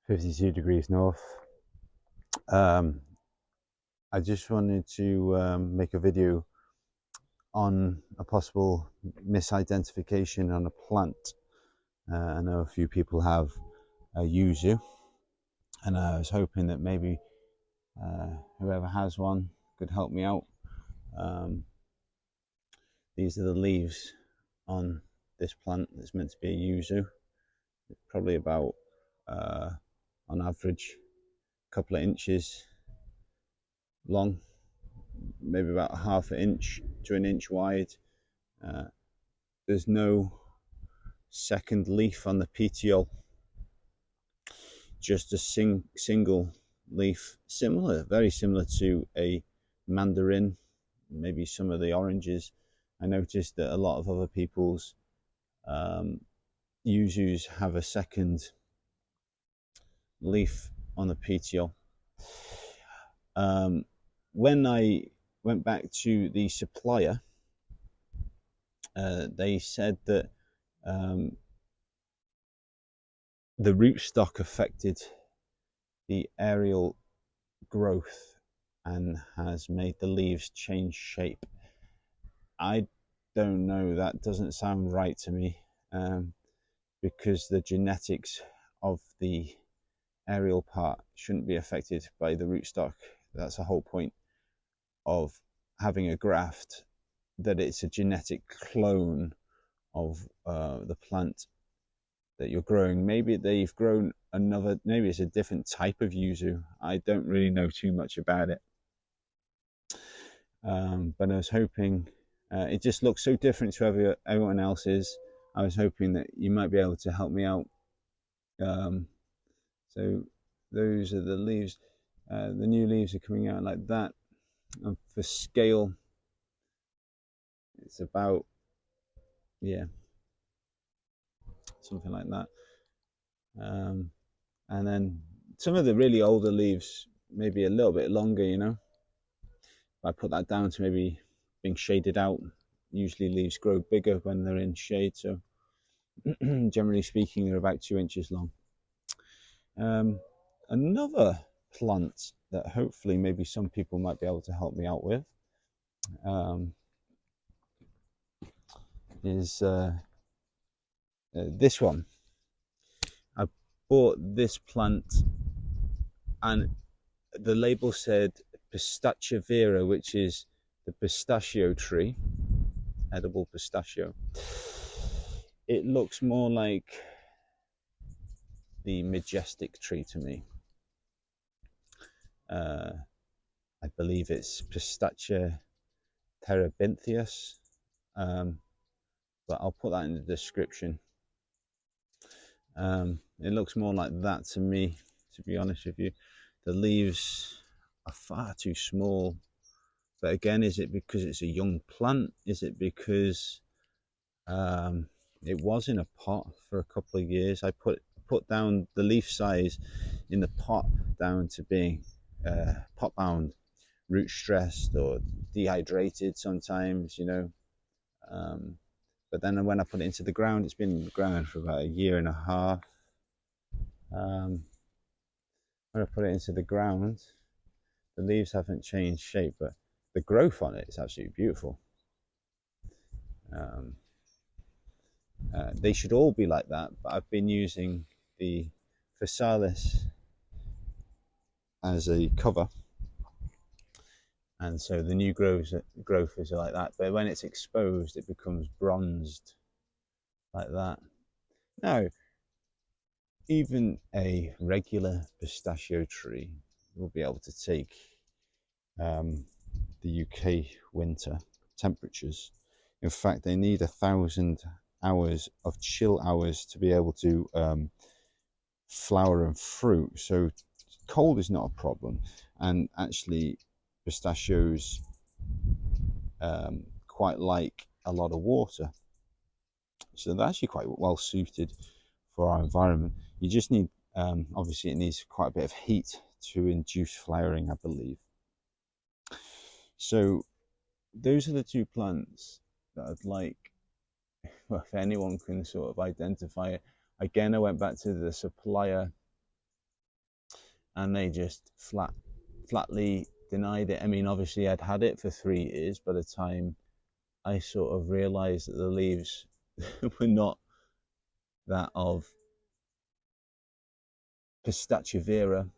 52 degrees north. I just wanted to make a video on a possible misidentification on a plant. I know a few people have yuzu, and I was hoping that maybe whoever has one could help me out. These are the leaves on this plant that's meant to be a yuzu. It's probably about, on average, a couple of inches long, maybe about half an inch to an inch wide. There's no second leaf on the petiole, just a single leaf, very similar to a mandarin, maybe some of the oranges. I noticed that a lot of other people's yuzus have a second leaf on the petiole. When I went back to the supplier, they said that the rootstock affected the aerial growth and has made the leaves change shape. I don't know, that doesn't sound right to me, because the genetics of the aerial part shouldn't be affected by the rootstock. That's the whole point of having a graft, that it's a genetic clone of the plant that you're growing. Maybe they've grown another, maybe it's a different type of yuzu. I don't really know too much about it, but I was hoping, it just looks so different to everyone else's. I was hoping that you might be able to help me out. So those are the leaves. The new leaves are coming out like that. And for scale, it's about, yeah, something like that. And then some of the really older leaves, maybe a little bit longer, you know. I put that down to maybe being shaded out. Usually leaves grow bigger when they're in shade, so generally speaking, they're about 2 inches long. Another plant that hopefully maybe some people might be able to help me out with is this one. I bought this plant and the label said pistacia vera, which is the pistachio tree, edible pistachio. It looks more like the majestic tree to me. I believe it's Pistacia terebinthius, but I'll put that in the description. It looks more like that to me, to be honest with you. The leaves are far too small, but again, is it because it's a young plant? Is it because it was in a pot for a couple of years? I put down the leaf size in the pot down to being pot bound, root stressed or dehydrated sometimes, you know. But then when I put it into the ground, it's been in the ground for about 1.5 years. When I put it into the ground, the leaves haven't changed shape, but the growth on it is absolutely beautiful. They should all be like that, but I've been using the physalis as a cover, and so the new growth is like that, but when it's exposed it becomes bronzed like that. Now, even a regular pistachio tree will be able to take the UK winter temperatures. In fact, they need 1,000 hours of chill hours to be able to flower and fruit, so cold is not a problem. And actually pistachios quite like a lot of water, so they're actually quite well suited for our environment. You just need, obviously it needs quite a bit of heat to induce flowering, I believe. So those are the two plants that I'd like, well, if anyone can sort of identify it. Again, I went back to the supplier and they just flatly denied it. I mean, obviously I'd had it for 3 years by the time I sort of realized that the leaves were not that of pistachio vera.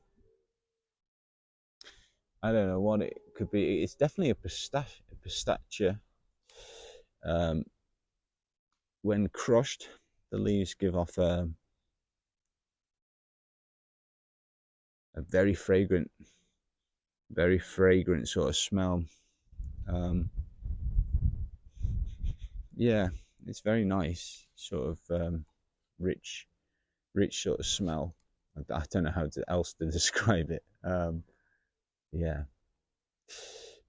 I don't know what it could be. It's definitely a pistacia. When crushed, the leaves give off a very fragrant sort of smell. Yeah, it's very nice, sort of rich sort of smell. I don't know how else to describe it. Yeah,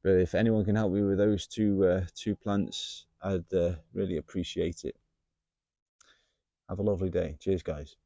but if anyone can help me with those two plants, I'd really appreciate it. Have a lovely day. Cheers, guys.